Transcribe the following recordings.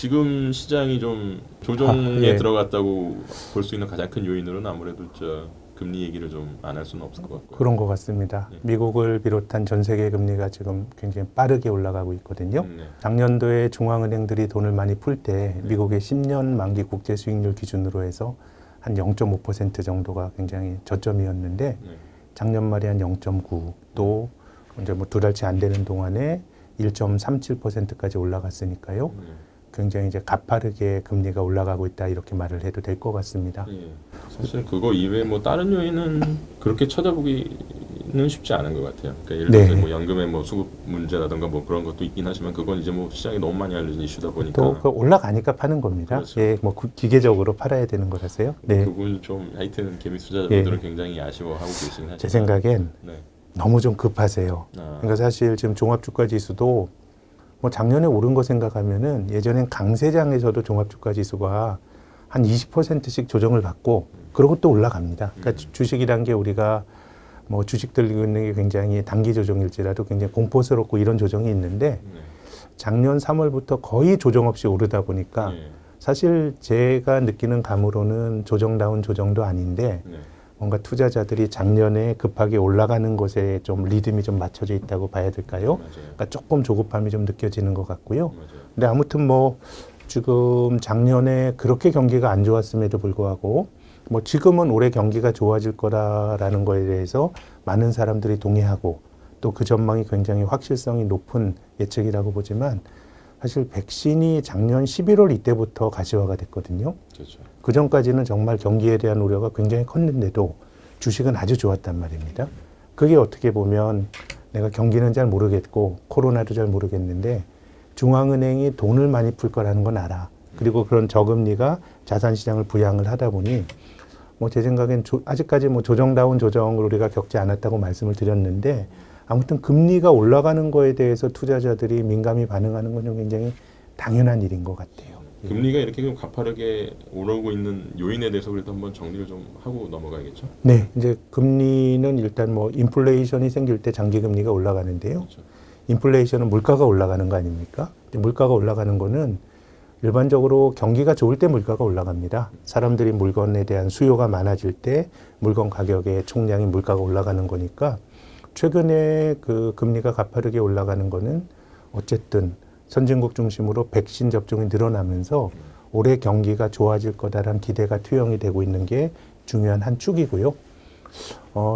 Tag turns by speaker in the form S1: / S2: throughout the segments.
S1: 지금 시장이 좀 조정에
S2: 예.
S1: 들어갔다고 볼 수 있는 가장 큰 요인으로는 아무래도 금리 얘기를 좀 안 할 수는 없을 것 같고요.
S2: 그런 것 같습니다.
S1: 예.
S2: 미국을 비롯한 전 세계 금리가 지금 굉장히 빠르게 올라가고 있거든요.
S1: 네.
S2: 작년도에 중앙은행들이 돈을 많이 풀 때 미국의 10년 만기 국제 수익률 기준으로 해서 한 0.5% 정도가 굉장히 저점이었는데
S1: 네.
S2: 작년 말에 한 0.9, 또 이제 뭐 두 달치 안 되는 동안에 1.37%까지 올라갔으니까요. 굉장히 이제 가파르게 금리가 올라가고 있다 이렇게 말을 해도 될 것 같습니다.
S1: 예. 사실 그거 이외에 뭐 다른 요인은 그렇게 찾아보기는 쉽지 않은 것 같아요. 그러니까 예를 들어서
S2: 네.
S1: 뭐 연금의 뭐 수급 문제라든가 뭐 그런 것도 있긴 하지만 그건 이제 뭐 시장에 너무 많이 알려진 이슈다 보니까
S2: 또 그 올라가니까 파는 겁니다.
S1: 그렇죠.
S2: 예, 뭐 기계적으로 팔아야 되는 거라서요. 네,
S1: 그분 좀 하여튼 개미 투자자분들은
S2: 예.
S1: 굉장히 아쉬워하고 계시긴 하죠.
S2: 제 생각엔
S1: 네.
S2: 너무 좀 급하세요.
S1: 아,
S2: 그러니까 사실 지금 종합주가지수도 뭐 작년에 오른 거 생각하면은 예전엔 강세장에서도 종합주가지수가 한 20%씩 조정을 받고 그러고 또 올라갑니다. 그러니까 주식이란 게 우리가 뭐 주식들 있는 게 굉장히 단기 조정일지라도 굉장히 공포스럽고 이런 조정이 있는데
S1: 네.
S2: 작년 3월부터 거의 조정 없이 오르다 보니까
S1: 네.
S2: 사실 제가 느끼는 감으로는 조정다운 조정도 아닌데
S1: 네.
S2: 뭔가 투자자들이 작년에 급하게 올라가는 것에 좀 리듬이 좀 맞춰져 있다고 봐야 될까요?
S1: 맞아요.
S2: 그러니까 조금 조급함이 좀 느껴지는 것 같고요.
S1: 맞아요.
S2: 근데 아무튼 뭐 지금 작년에 그렇게 경기가 안 좋았음에도 불구하고 뭐 지금은 올해 경기가 좋아질 거라라는 거에 대해서 많은 사람들이 동의하고 또 그 전망이 굉장히 확실성이 높은 예측이라고 보지만 사실 백신이 작년 11월 이때부터 가시화가 됐거든요.
S1: 그렇죠.
S2: 그 전까지는 정말 경기에 대한 우려가 굉장히 컸는데도 주식은 아주 좋았단 말입니다. 그게 어떻게 보면 내가 경기는 잘 모르겠고 코로나도 잘 모르겠는데 중앙은행이 돈을 많이 풀 거라는 건 알아. 그리고 그런 저금리가 자산시장을 부양을 하다 보니 뭐 제 생각엔 아직까지 뭐 조정다운 조정을 우리가 겪지 않았다고 말씀을 드렸는데 아무튼 금리가 올라가는 거에 대해서 투자자들이 민감히 반응하는 건 좀 굉장히 당연한 일인 것 같아요.
S1: 금리가 이렇게 좀 가파르게 오르고 있는 요인에 대해서 그래도 한번 정리를 좀 하고 넘어가야겠죠.
S2: 네, 이제 금리는 일단 뭐 인플레이션이 생길 때 장기 금리가 올라가는데요.
S1: 그렇죠.
S2: 인플레이션은 물가가 올라가는 거 아닙니까? 근데 물가가 올라가는 거는 일반적으로 경기가 좋을 때 물가가 올라갑니다. 사람들이 물건에 대한 수요가 많아질 때 물건 가격의 총량이 물가가 올라가는 거니까 최근에 그 금리가 가파르게 올라가는 거는 어쨌든 선진국 중심으로 백신 접종이 늘어나면서 올해 경기가 좋아질 거다라는 기대가 투영이 되고 있는 게 중요한 한 축이고요.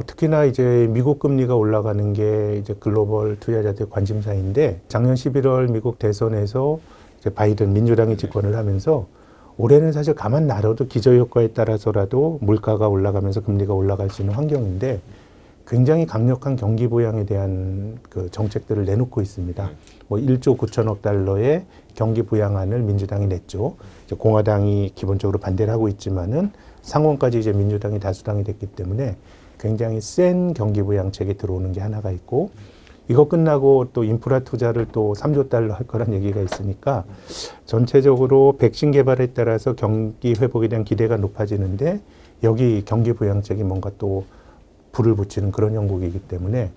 S2: 특히나 이제 미국 금리가 올라가는 게 이제 글로벌 투자자들 관심사인데 작년 11월 미국 대선에서 이제 바이든 민주당이 집권을 하면서 올해는 사실 가만 놔둬도 기저효과에 따라서라도 물가가 올라가면서 금리가 올라갈 수 있는 환경인데 굉장히 강력한 경기 부양에 대한 그 정책들을 내놓고 있습니다. 뭐 1조 9천억 달러의 경기 부양안을 민주당이 냈죠. 이제 공화당이 기본적으로 반대를 하고 있지만은 상원까지 이제 민주당이 다수당이 됐기 때문에 굉장히 센 경기 부양책이 들어오는 게 하나가 있고 이거 끝나고 또 인프라 투자를 또 3조 달러 할 거란 얘기가 있으니까 전체적으로 백신 개발에 따라서 경기 회복에 대한 기대가 높아지는데 여기 경기 부양책이 뭔가 또 불을 붙이는 그런 형국이기 때문에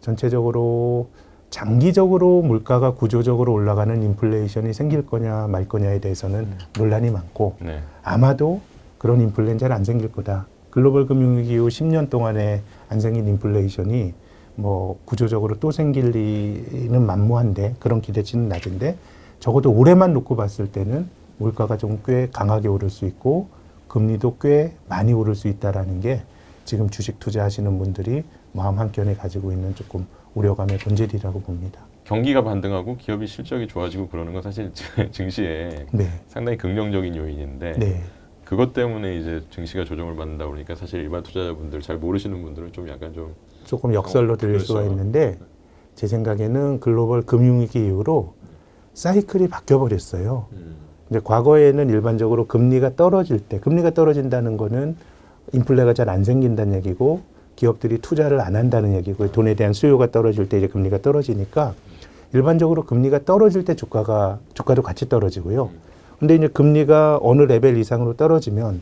S2: 전체적으로 장기적으로 물가가 구조적으로 올라가는 인플레이션이 생길 거냐 말 거냐에 대해서는 논란이 많고
S1: 네.
S2: 아마도 그런 인플레는 잘 안 생길 거다. 글로벌 금융위기 이후 10년 동안에 안 생긴 인플레이션이 뭐 구조적으로 또 생길 리는 만무한데 그런 기대치는 낮은데 적어도 올해만 놓고 봤을 때는 물가가 좀 꽤 강하게 오를 수 있고 금리도 꽤 많이 오를 수 있다라는 게 지금 주식 투자하시는 분들이 마음 한켠에 가지고 있는 조금 우려감의 본질이라고 봅니다.
S1: 경기가 반등하고 기업이 실적이 좋아지고 그러는 건 사실 증시에
S2: 네.
S1: 상당히 긍정적인 요인인데
S2: 네.
S1: 그것 때문에 이제 증시가 조정을 받는다 보니까 사실 일반 투자자분들 잘 모르시는 분들은 좀 약간 좀
S2: 조금 역설로 들릴
S1: 그렇죠.
S2: 수가 있는데 제 생각에는 글로벌 금융위기 이후로 사이클이 바뀌어버렸어요. 이제 과거에는 일반적으로 금리가 떨어질 때, 금리가 떨어진다는 거는 인플레가 잘 안 생긴다는 얘기고 기업들이 투자를 안 한다는 얘기고 돈에 대한 수요가 떨어질 때 이제 금리가 떨어지니까 일반적으로 금리가 떨어질 때 주가도 같이 떨어지고요. 근데 이제 금리가 어느 레벨 이상으로 떨어지면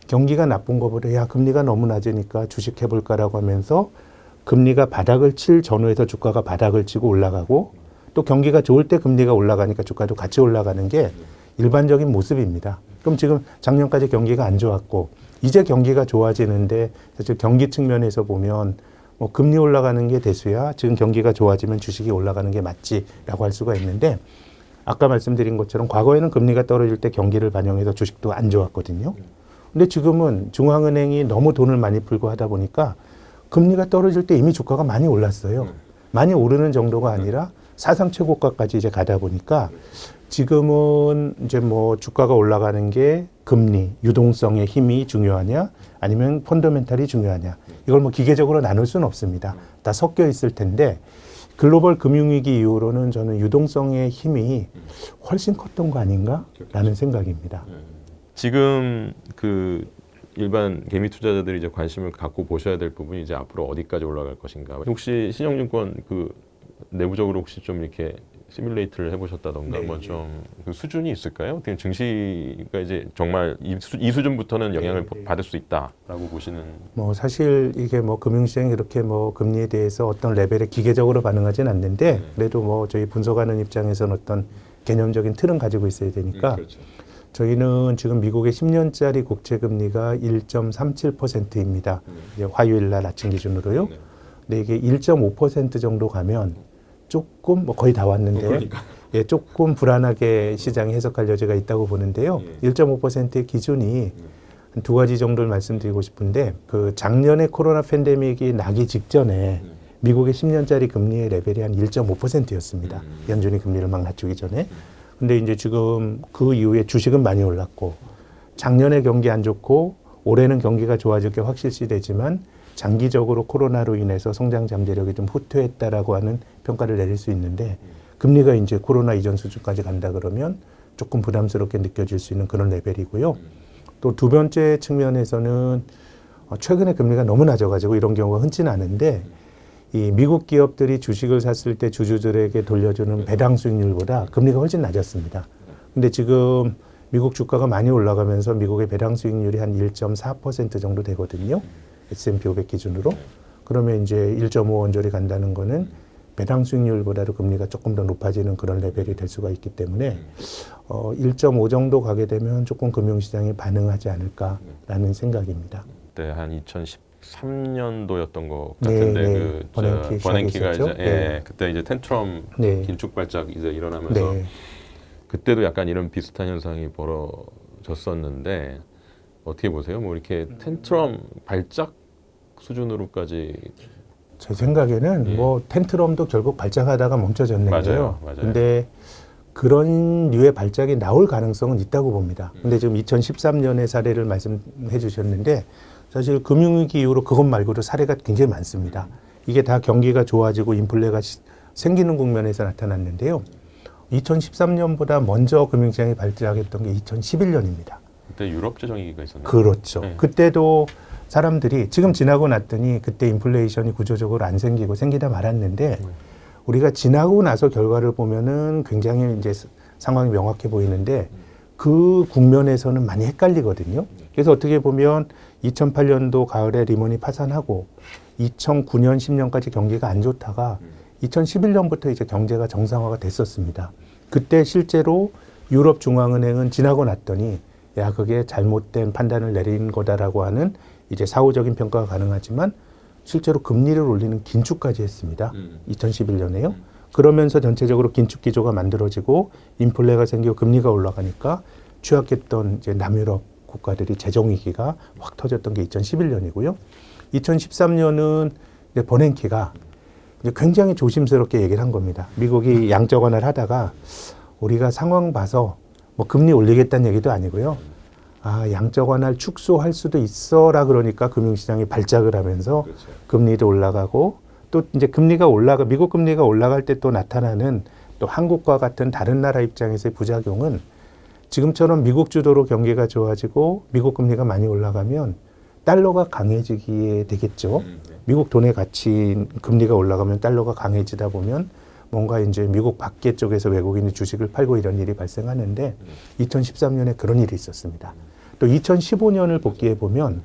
S2: 경기가 나쁜 것보다 야 금리가 너무 낮으니까 주식 해볼까라고 하면서 금리가 바닥을 칠 전후에서 주가가 바닥을 치고 올라가고 또 경기가 좋을 때 금리가 올라가니까 주가도 같이 올라가는 게 일반적인 모습입니다. 그럼 지금 작년까지 경기가 안 좋았고 이제 경기가 좋아지는데 사실 경기 측면에서 보면 뭐 금리 올라가는 게 대수야. 지금 경기가 좋아지면 주식이 올라가는 게 맞지라고 할 수가 있는데 아까 말씀드린 것처럼 과거에는 금리가 떨어질 때 경기를 반영해서 주식도 안 좋았거든요. 근데 지금은 중앙은행이 너무 돈을 많이 풀고 하다 보니까 금리가 떨어질 때 이미 주가가 많이 올랐어요. 많이 오르는 정도가 아니라 사상 최고가까지 이제 가다 보니까 지금은 이제 뭐 주가가 올라가는 게 금리, 유동성의 힘이 중요하냐 아니면 펀더멘탈이 중요하냐 이걸 뭐 기계적으로 나눌 수는 없습니다. 다 섞여 있을 텐데 글로벌 금융위기 이후로는 저는 유동성의 힘이 훨씬 컸던 거 아닌가라는 생각입니다.
S1: 지금 그 일반 개미 투자자들이 이제 관심을 갖고 보셔야 될 부분이 이제 앞으로 어디까지 올라갈 것인가. 혹시 신영증권 그 내부적으로 혹시 좀 이렇게 시뮬레이트를 해보셨다던가 뭐 좀 그 수준이 있을까요? 어떻게 증시가 이제 정말 이 수준부터는 영향을 받을 수 있다라고 보시는?
S2: 뭐 사실 이게 뭐 금융시장이 이렇게 뭐 금리에 대해서 어떤 레벨에 기계적으로 반응하진 않는데 그래도 뭐 저희 분석하는 입장에서는 어떤 개념적인 틀은 가지고 있어야 되니까
S1: 그렇죠.
S2: 저희는 지금 미국의 10년짜리 국채 금리가 1.37%입니다. 이제 화요일 날 아침 기준으로요. 근데 이게 1.5% 정도 가면 조금 뭐 거의 다 왔는데
S1: 그러니까.
S2: 예, 조금 불안하게 시장이 해석할 여지가 있다고 보는데요. 1.5%의 기준이 한 두 가지 정도를 말씀드리고 싶은데 그 작년에 코로나 팬데믹이 나기 직전에 미국의 10년짜리 금리의 레벨이 한 1.5%였습니다. 연준이 금리를 막 낮추기 전에. 근데 이제 지금 그 이후에 주식은 많이 올랐고 작년에 경기 안 좋고 올해는 경기가 좋아질 게 확실시되지만 장기적으로 코로나로 인해서 성장 잠재력이 좀 후퇴했다라고 하는 평가를 내릴 수 있는데 금리가 이제 코로나 이전 수준까지 간다 그러면 조금 부담스럽게 느껴질 수 있는 그런 레벨이고요. 또 두 번째 측면에서는 최근에 금리가 너무 낮아가지고 이런 경우가 흔치는 않은데 이 미국 기업들이 주식을 샀을 때 주주들에게 돌려주는 배당 수익률보다 금리가 훨씬 낮았습니다. 근데 지금 미국 주가가 많이 올라가면서 미국의 배당 수익률이 한 1.4% 정도 되거든요. S&P 500 기준으로. 그러면 이제 1.5원조리 간다는 거는 배당 수익률보다도 금리가 조금 더 높아지는 그런 레벨이 될 수가 있기 때문에 1.5 정도 가게 되면 조금 금융시장이 반응하지 않을까라는 생각입니다.
S1: 그때 한 2013년도였던 것 같은데
S2: 네,
S1: 그 버냉키가 이제 그때 이제 텐트럼 길쭉 발작 이제 일어나면서 그때도 약간 이런 비슷한 현상이 벌어졌었는데 어떻게 보세요? 뭐 이렇게 텐트럼 발작 수준으로까지
S2: 제 생각에는 뭐 텐트럼도 결국 발작하다가 멈춰졌는데요.
S1: 맞아요.
S2: 근데 그런 류의 발작이 나올 가능성은 있다고 봅니다. 근데 지금 2013년의 사례를 말씀해 주셨는데 사실 금융위기 이후로 그것 말고도 사례가 굉장히 많습니다. 이게 다 경기가 좋아지고 인플레가 생기는 국면에서 나타났는데요. 2013년보다 먼저 금융시장이 발작했던 게 2011년입니다.
S1: 그때 유럽 재정위기가 있었나요?
S2: 그렇죠. 그때도 사람들이 지금 지나고 났더니 그때 인플레이션이 구조적으로 안 생기고 생기다 말았는데 우리가 지나고 나서 결과를 보면은 굉장히 이제 상황이 명확해 보이는데 그 국면에서는 많이 헷갈리거든요. 그래서 어떻게 보면 2008년도 가을에 리먼이 파산하고 2009년, 10년까지 경기가 안 좋다가 2011년부터 이제 경제가 정상화가 됐었습니다. 그때 실제로 유럽 중앙은행은 지나고 났더니 야, 그게 잘못된 판단을 내린 거다라고 하는 이제 사후적인 평가가 가능하지만 실제로 금리를 올리는 긴축까지 했습니다. 2011년에요. 그러면서 전체적으로 긴축 기조가 만들어지고 인플레가 생기고 금리가 올라가니까 취약했던 이제 남유럽 국가들이 재정 위기가 확 터졌던 게 2011년이고요. 2013년은 이제 버냉키가 이제 굉장히 조심스럽게 얘기를 한 겁니다. 미국이 양적 완화를 하다가 우리가 상황 봐서 뭐 금리 올리겠다는 얘기도 아니고요. 아, 양적 완화를 축소할 수도 있어라 그러니까 금융시장이 발작을 하면서 금리도 올라가고 또 이제 미국 금리가 올라갈 때 또 나타나는 또 한국과 같은 다른 나라 입장에서의 부작용은 지금처럼 미국 주도로 경기가 좋아지고 미국 금리가 많이 올라가면 달러가 강해지게 되겠죠. 미국 돈의 가치 금리가 올라가면 달러가 강해지다 보면 뭔가 이제 미국 밖에 쪽에서 외국인이 주식을 팔고 이런 일이 발생하는데 2013년에 그런 일이 있었습니다. 또 2015년을 복귀해 보면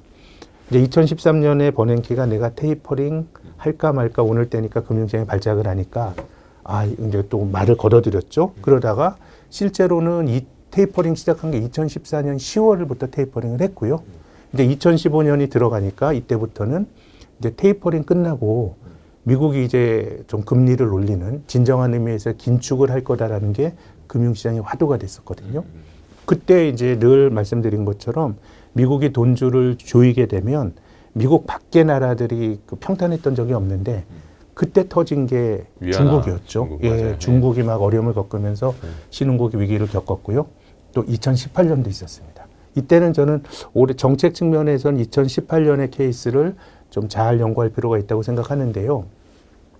S2: 이제 2013년에 버냉키가 내가 테이퍼링 할까 말까 오늘 때니까 금융시장이 발작을 하니까 아 이제 또 말을 걷어들였죠. 그러다가 실제로는 테이퍼링 시작한 게 2014년 10월부터 테이퍼링을 했고요. 이제 2015년이 들어가니까 이때부터는 이제 테이퍼링 끝나고 미국이 이제 좀 금리를 올리는 진정한 의미에서 긴축을 할 거다라는 게 금융시장의 화두가 됐었거든요. 그때 이제 늘 말씀드린 것처럼 미국이 돈줄을 조이게 되면 미국 밖의 나라들이 그 평탄했던 적이 없는데 그때 터진 게
S1: 위안화,
S2: 중국이었죠.
S1: 중국,
S2: 예,
S1: 맞아요.
S2: 중국이 막 어려움을 겪으면서 신흥국이 위기를 겪었고요. 또 2018년도 있었습니다. 이때는 저는 올해 정책 측면에서는 2018년의 케이스를 좀 잘 연구할 필요가 있다고 생각하는데요.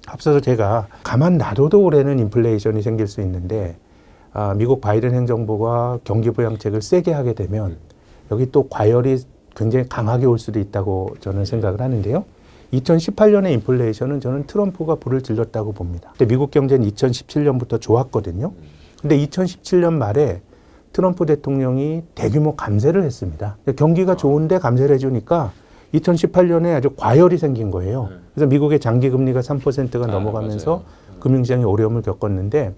S2: 앞서서 제가 가만 놔둬도 올해는 인플레이션이 생길 수 있는데 미국 바이든 행정부가 경기 부양책을 세게 하게 되면 여기 또 과열이 굉장히 강하게 올 수도 있다고 저는 생각을 하는데요. 2018년의 인플레이션은 저는 트럼프가 불을 질렀다고 봅니다. 근데 미국 경제는 2017년부터 좋았거든요. 근데 2017년 말에 트럼프 대통령이 대규모 감세를 했습니다. 경기가 좋은데 감세를 해주니까 2018년에 아주 과열이 생긴 거예요. 그래서 미국의 장기 금리가 3%가 넘어가면서 금융시장이 어려움을 겪었는데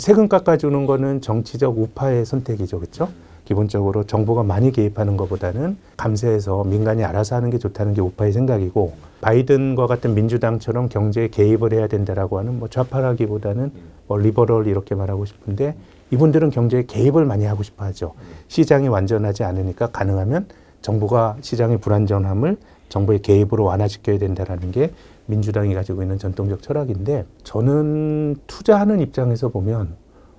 S2: 세금 깎아주는 거는 정치적 우파의 선택이죠, 그렇죠? 기본적으로 정부가 많이 개입하는 것보다는 감세해서 민간이 알아서 하는 게 좋다는 게 우파의 생각이고 바이든과 같은 민주당처럼 경제에 개입을 해야 된다라고 하는 뭐 좌파라기보다는 뭐 리버럴 이렇게 말하고 싶은데 이분들은 경제에 개입을 많이 하고 싶어 하죠. 시장이 완전하지 않으니까 가능하면 정부가 시장의 불안정함을 정부의 개입으로 완화시켜야 된다라는 게 민주당이 가지고 있는 전통적 철학인데 저는 투자하는 입장에서 보면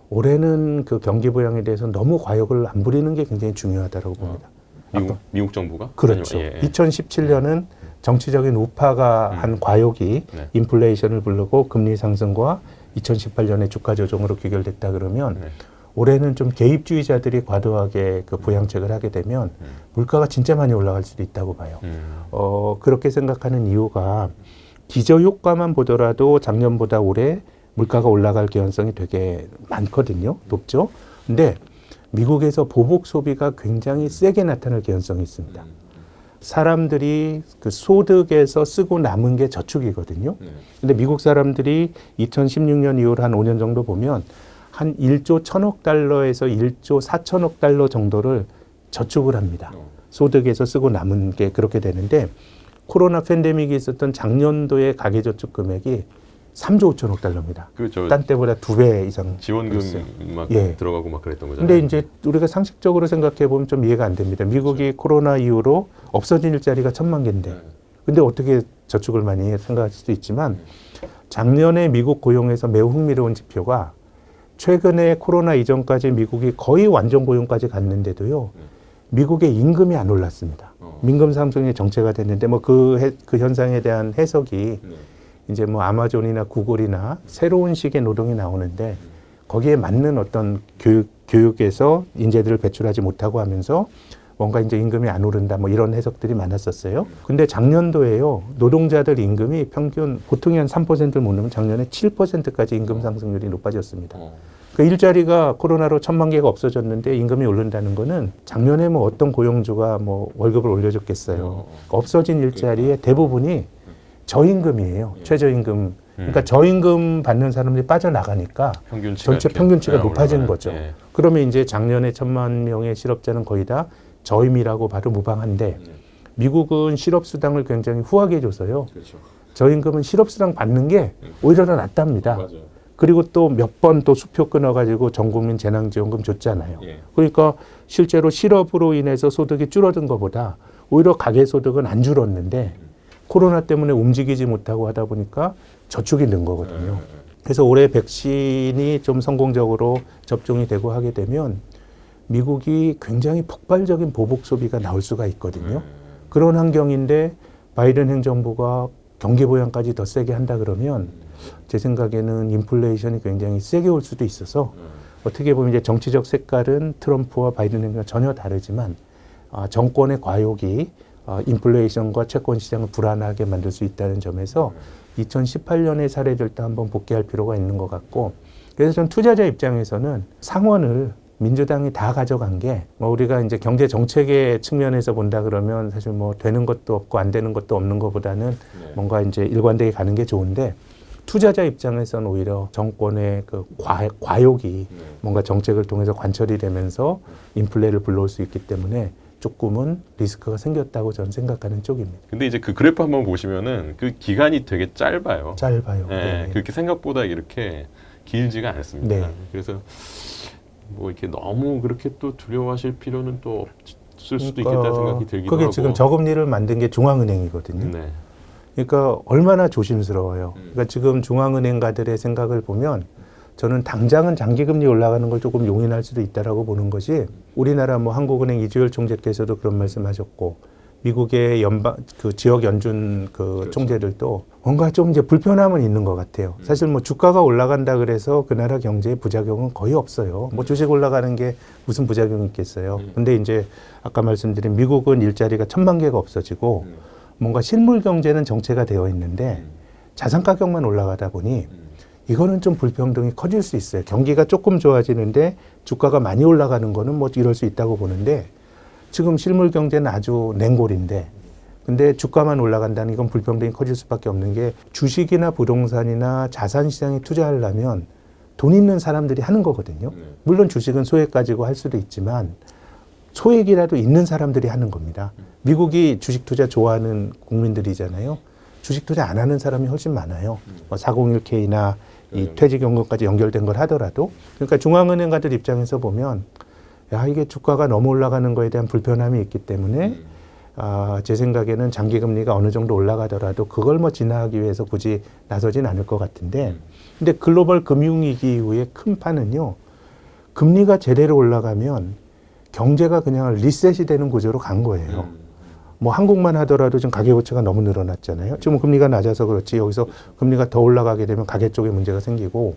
S2: 올해는 그 경기 부양에 대해서 너무 과욕을 안 부리는 게 굉장히 중요하다고 봅니다.
S1: 미국 정부가?
S2: 그렇죠.
S1: 아니면,
S2: 2017년은 정치적인 우파가 한 과욕이
S1: 네.
S2: 인플레이션을 부르고 금리 상승과 2018년에 주가 조정으로 귀결됐다 그러면 올해는 좀 개입주의자들이 과도하게 그 부양책을 하게 되면 물가가 진짜 많이 올라갈 수도 있다고 봐요. 그렇게 생각하는 이유가 기저효과만 보더라도 작년보다 올해 물가가 올라갈 개연성이 되게 많거든요. 높죠. 근데 미국에서 보복 소비가 굉장히 세게 나타날 개연성이 있습니다. 사람들이 그 소득에서 쓰고 남은 게 저축이거든요. 근데 미국 사람들이 2016년 이후로 한 5년 정도 보면 한 1조 1천억 달러에서 1조 4천억 달러 정도를 저축을 합니다. 소득에서 쓰고 남은 게 그렇게 되는데 코로나 팬데믹이 있었던 작년도의 가계저축 금액이 3조 5천억 달러입니다.
S1: 그렇죠.
S2: 딴 때보다 2배 이상.
S1: 지원금
S2: 있어요.
S1: 막
S2: 예.
S1: 들어가고 막 그랬던 거잖아요.
S2: 근데 이제 우리가 상식적으로 생각해 보면 좀 이해가 안 됩니다. 미국이 코로나 이후로 없어진 일자리가 1,000만 개인데. 근데 어떻게 저축을 많이 해 생각할 수도 있지만 작년에 미국 고용에서 매우 흥미로운 지표가 최근에 코로나 이전까지 미국이 거의 완전 고용까지 갔는데도요. 미국의 임금이 안 올랐습니다. 임금 상승이 정체가 됐는데 뭐 그 현상에 대한 해석이 이제 뭐 아마존이나 구글이나 새로운 식의 노동이 나오는데 거기에 맞는 어떤 교육에서 인재들을 배출하지 못하고 하면서 뭔가 이제 임금이 안 오른다 뭐 이런 해석들이 많았었어요. 근데 작년도에요. 노동자들 임금이 평균 보통이 한 3%를 못 넘으면 작년에 7%까지 임금 상승률이 높아졌습니다. 그 일자리가 코로나로 1,000만 개가 없어졌는데 임금이 오른다는 거는 작년에 뭐 어떤 고용주가 뭐 월급을 올려줬겠어요. 없어진 일자리의 대부분이 저임금이에요. 최저임금. 그러니까 저임금 받는 사람들이 빠져나가니까 전체 평균치가 높아지는 거죠.
S1: 예.
S2: 그러면 이제 작년에 1,000만 명의 실업자는 거의 다 저임이라고 봐도 무방한데 미국은 실업수당을 굉장히 후하게 줘서요.
S1: 그렇죠.
S2: 저임금은 실업수당 받는 게 오히려 더 낫답니다.
S1: 맞아요.
S2: 그리고 또 몇 번 또 수표 끊어가지고 전국민 재난지원금 줬잖아요.
S1: 예.
S2: 그러니까 실제로 실업으로 인해서 소득이 줄어든 것보다 오히려 가계소득은 안 줄었는데 코로나 때문에 움직이지 못하고 하다 보니까 저축이 는 거거든요. 그래서 올해 백신이 좀 성공적으로 접종이 되고 하게 되면 미국이 굉장히 폭발적인 보복 소비가 나올 수가 있거든요. 그런 환경인데 바이든 행정부가 경기 부양까지 더 세게 한다 그러면 제 생각에는 인플레이션이 굉장히 세게 올 수도 있어서 어떻게 보면 이제 정치적 색깔은 트럼프와 바이든 행정부가 전혀 다르지만 정권의 과욕이 인플레이션과 채권 시장을 불안하게 만들 수 있다는 점에서 2018년의 사례들도 한번 복귀할 필요가 있는 것 같고 그래서 전 투자자 입장에서는 상원을 민주당이 다 가져간 게 뭐 우리가 이제 경제 정책의 측면에서 본다 그러면 사실 뭐 되는 것도 없고 안 되는 것도 없는 것보다는 뭔가 이제 일관되게 가는 게 좋은데 투자자 입장에서는 오히려 정권의 그 과욕이 뭔가 정책을 통해서 관철이 되면서 인플레를 불러올 수 있기 때문에 조금은 리스크가 생겼다고 저는 생각하는 쪽입니다.
S1: 근데 이제 그 그래프 한번 보시면은 그 기간이 되게 짧아요.
S2: 짧아요.
S1: 네,
S2: 네.
S1: 그렇게 생각보다 이렇게 길지가 않습니다.
S2: 네.
S1: 그래서 뭐 이렇게 너무 그렇게 또 두려워하실 필요는 또 없을 수도
S2: 그러니까
S1: 있겠다 생각이 들기도
S2: 그게
S1: 하고.
S2: 지금 저금리를 만든 게 중앙은행이거든요.
S1: 네.
S2: 그러니까 얼마나 조심스러워요. 그러니까 지금 중앙은행가들의 생각을 보면 저는 당장은 장기금리 올라가는 걸 조금 용인할 수도 있다라고 보는 것이 우리나라 뭐 한국은행 이주열 총재께서도 그런 말씀하셨고 미국의 그 지역 연준 그
S1: 그렇죠.
S2: 총재들도 뭔가 좀 이제 불편함은 있는 것 같아요. 사실 뭐 주가가 올라간다 그래서 그 나라 경제에 부작용은 거의 없어요. 뭐 주식 올라가는 게 무슨 부작용이 있겠어요. 근데 이제 아까 말씀드린 미국은 일자리가 1,000만 개가 없어지고 뭔가 실물 경제는 정체가 되어 있는데 자산 가격만 올라가다 보니 이거는 좀 불평등이 커질 수 있어요. 경기가 조금 좋아지는데 주가가 많이 올라가는 거는 뭐 이럴 수 있다고 보는데 지금 실물 경제는 아주 냉골인데 근데 주가만 올라간다는 건 불평등이 커질 수밖에 없는 게 주식이나 부동산이나 자산 시장에 투자하려면 돈 있는 사람들이 하는 거거든요. 물론 주식은 소액 가지고 할 수도 있지만 소액이라도 있는 사람들이 하는 겁니다. 미국이 주식 투자 좋아하는 국민들이잖아요. 주식 투자 안 하는 사람이 훨씬 많아요. 뭐 401k나 이 퇴직연금까지 연결된 걸 하더라도. 그러니까 중앙은행가들 입장에서 보면 야, 이게 주가가 너무 올라가는 거에 대한 불편함이 있기 때문에 제 생각에는 장기금리가 어느 정도 올라가더라도 그걸 뭐 진화하기 위해서 굳이 나서진 않을 것 같은데 근데 글로벌 금융위기 이후에 큰 판은요. 금리가 제대로 올라가면 경제가 그냥 리셋이 되는 구조로 간 거예요. 뭐 한국만 하더라도 지금 가계부채가 너무 늘어났잖아요. 지금 금리가 낮아서 그렇지 여기서 금리가 더 올라가게 되면 가계 쪽에 문제가 생기고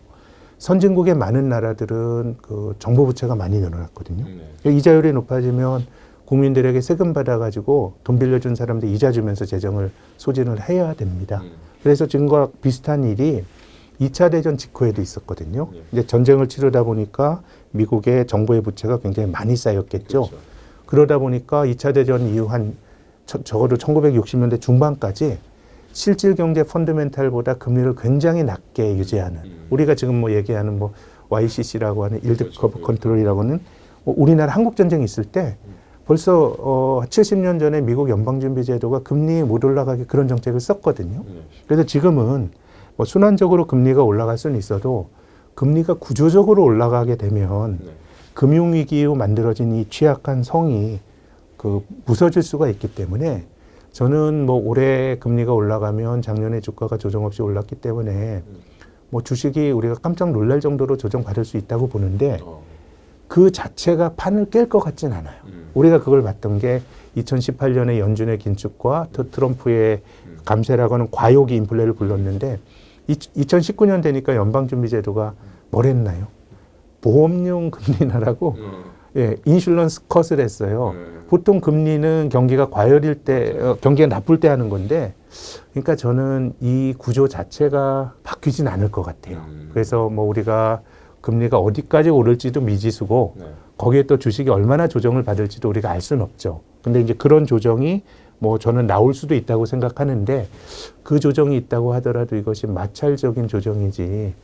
S2: 선진국의 많은 나라들은 그 정부 부채가 많이 늘어났거든요. 이자율이 높아지면 국민들에게 세금 받아가지고 돈 빌려준 사람들 이자 주면서 재정을 소진을 해야 됩니다. 그래서 지금과 비슷한 일이 2차 대전 직후에도 있었거든요. 이제 전쟁을 치르다 보니까 미국의 정부의 부채가 굉장히 많이 쌓였겠죠.
S1: 그렇죠.
S2: 그러다 보니까 2차 대전 이후 한 적어도 1960년대 중반까지 실질 경제 펀더멘탈보다 금리를 굉장히 낮게 유지하는 우리가 지금 뭐 얘기하는 뭐 YCC라고 하는 일드 커브 컨트롤이라고 하는 우리나라 한국 전쟁이 있을 때 벌써 70년 전에 미국 연방준비제도가 금리 못 올라가게 그런 정책을 썼거든요. 그래서 지금은 뭐 순환적으로 금리가 올라갈 수는 있어도 금리가 구조적으로 올라가게 되면 금융위기 이후 만들어진 이 취약한 성이 그 부서질 수가 있기 때문에 저는 뭐 올해 금리가 올라가면 작년에 주가가 조정 없이 올랐기 때문에 뭐 주식이 우리가 깜짝 놀랄 정도로 조정받을 수 있다고 보는데 그 자체가 판을 깰 것 같진 않아요. 우리가 그걸 봤던 게 2018년에 연준의 긴축과 트럼프의 감세라고 하는 과욕이 인플레를 불렀는데 2019년 되니까 연방준비제도가 뭘 했나요? 보험용 금리 인하라고 예, 인슐런스 컷을 했어요. 보통 금리는 경기가 과열일 때, 경기가 나쁠 때 하는 건데, 그러니까 저는 이 구조 자체가 바뀌진 않을 것 같아요. 그래서 뭐 우리가 금리가 어디까지 오를지도 미지수고, 거기에 또 주식이 얼마나 조정을 받을지도 우리가 알 수는 없죠. 근데 이제 그런 조정이 뭐 저는 나올 수도 있다고 생각하는데, 그 조정이 있다고 하더라도 이것이 마찰적인 조정이지,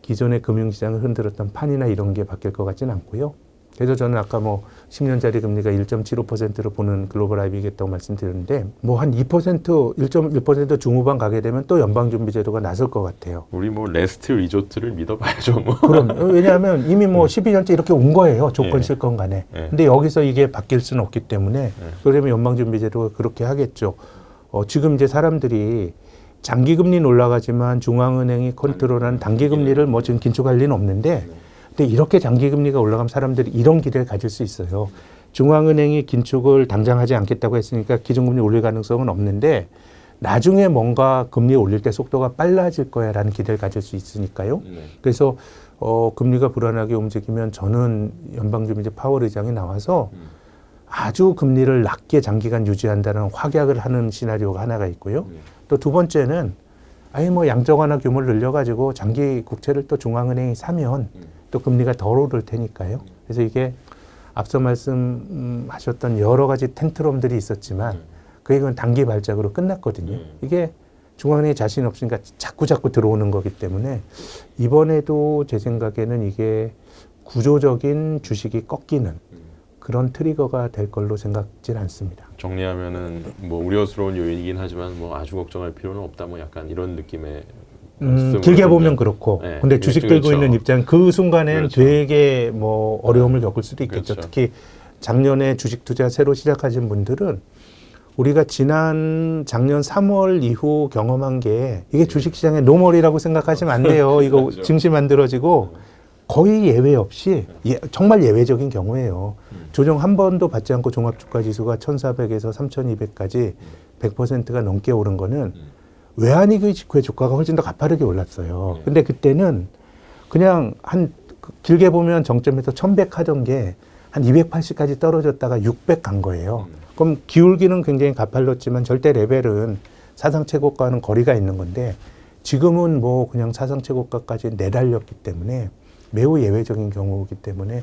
S2: 기존의 금융시장을 흔들었던 판이나 이런 게 바뀔 것 같지는 않고요. 그래서 저는 아까 뭐 10년짜리 금리가 1.75%로 보는 글로벌 IB겠다고 말씀드렸는데 뭐 한 2%, 1.1% 중후반 가게 되면 또 연방준비제도가 나설 것 같아요.
S1: 우리 뭐 레스트 리조트를 믿어봐야죠. 뭐.
S2: 그럼 왜냐하면 이미 뭐 12년째 이렇게 온 거예요. 조건 실건 간에. 근데 여기서 이게 바뀔 수는 없기 때문에 그러면 연방준비제도가 그렇게 하겠죠. 지금 이제 사람들이 장기금리는 올라가지만 중앙은행이 컨트롤하는 단기금리를 뭐 지금 긴축할 리는 없는데 근데 이렇게 장기금리가 올라가면 사람들이 이런 기대를 가질 수 있어요. 중앙은행이 긴축을 당장 하지 않겠다고 했으니까 기준금리 올릴 가능성은 없는데 나중에 뭔가 금리 올릴 때 속도가 빨라질 거야라는 기대를 가질 수 있으니까요. 그래서 금리가 불안하게 움직이면 저는 연방준비제 파월 의장이 나와서 아주 금리를 낮게 장기간 유지한다는 확약을 하는 시나리오가 하나가 있고요. 또 두 번째는 아예 뭐 양적 완화 규모를 늘려가지고 장기 국채를 또 중앙은행이 사면 또 금리가 덜 오를 테니까요. 그래서 이게 앞서 말씀하셨던 여러 가지 텐트럼들이 있었지만 그건 단기 발작으로 끝났거든요. 이게 중앙은행이 자신 없으니까 자꾸 들어오는 거기 때문에 이번에도 제 생각에는 이게 구조적인 주식이 꺾이는 그런 트리거가 될 걸로 생각진 않습니다.
S1: 정리하면은 뭐 우려스러운 요인이긴 하지만 뭐 아주 걱정할 필요는 없다. 뭐 약간 이런 느낌의
S2: 길게 보면 그렇고,
S1: 네,
S2: 근데 주식 들고
S1: 그렇죠.
S2: 있는 입장 그 순간엔
S1: 그렇죠.
S2: 되게 뭐 어려움을 겪을 수도 있겠죠.
S1: 그렇죠.
S2: 특히 작년에 주식 투자 새로 시작하신 분들은 우리가 작년 3월 이후 경험한 게 이게 주식시장의 노멀이라고 생각하시면 안 돼요. 이거
S1: 그렇죠.
S2: 증시 만들어지고 거의 예외 없이 정말 예외적인 경우예요. 조정 한 번도 받지 않고 종합주가지수가 1,400에서 3,200까지 100%가 넘게 오른 거는 외환위기 직후에 주가가 훨씬 더 가파르게 올랐어요. 근데 그때는 그냥 길게 보면 정점에서 1,100 하던 게 한 280까지 떨어졌다가 600 간 거예요. 그럼 기울기는 굉장히 가팔랐지만 절대 레벨은 사상 최고가와는 거리가 있는 건데 지금은 뭐 그냥 사상 최고가까지 내달렸기 때문에 매우 예외적인 경우이기 때문에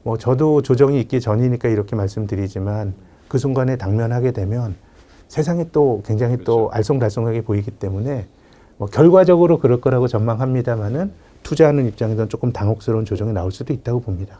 S2: 뭐 저도 조정이 있기 전이니까 이렇게 말씀드리지만 그 순간에 당면하게 되면 세상이 또 굉장히 또 알쏭달쏭하게 보이기 때문에 뭐 결과적으로 그럴 거라고 전망합니다만은 투자하는 입장에서는 조금 당혹스러운 조정이 나올 수도 있다고 봅니다.